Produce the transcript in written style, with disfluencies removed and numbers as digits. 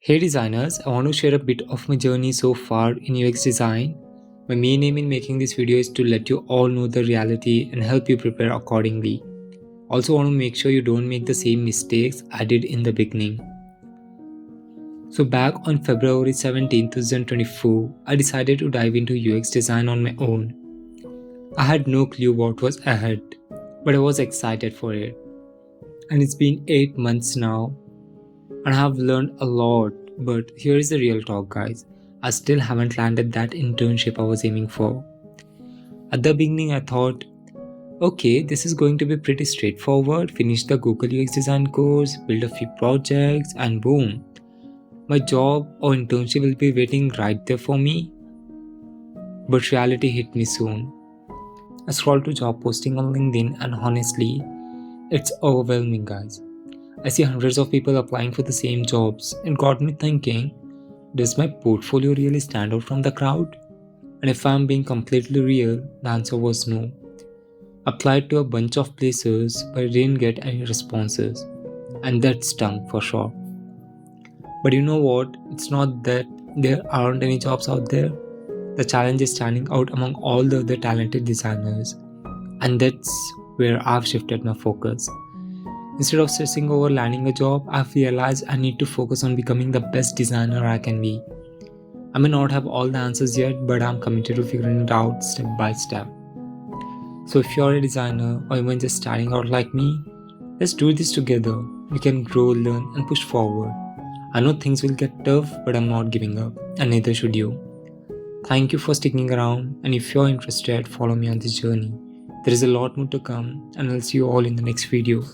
Hey designers, I want to share a bit of my journey so far in UX design. My main aim in making this video is to let you all know the reality and help you prepare accordingly. Also want to make sure you don't make the same mistakes I did in the beginning. So back on February 17, 2024, I decided to dive into UX design on my own. I had no clue what was ahead, but I was excited for it. And it's been 8 months now, and I have learned a lot, but here is the real talk, guys. I still haven't landed that internship I was aiming for. At the beginning, I thought, okay, this is going to be pretty straightforward. Finish the Google UX design course, build a few projects, and boom, my job or internship will be waiting right there for me. But reality hit me soon. I scrolled to job posting on LinkedIn, and honestly, it's overwhelming, guys. I see hundreds of people applying for the same jobs. It got me thinking, does my portfolio really stand out from the crowd? And if I'm being completely real, the answer was no. Applied to a bunch of places but didn't get any responses. And that stung for sure. But you know what? It's not that there aren't any jobs out there. The challenge is standing out among all the other talented designers. And that's where I've shifted my focus. Instead of stressing over landing a job, I've realized I need to focus on becoming the best designer I can be. I may not have all the answers yet, but I'm committed to figuring it out step by step. So if you're a designer or even just starting out like me, let's do this together. We can grow, learn, and push forward. I know things will get tough, but I'm not giving up, and neither should you. Thank you for sticking around, and if you're interested, follow me on this journey. There is a lot more to come, and I'll see you all in the next video.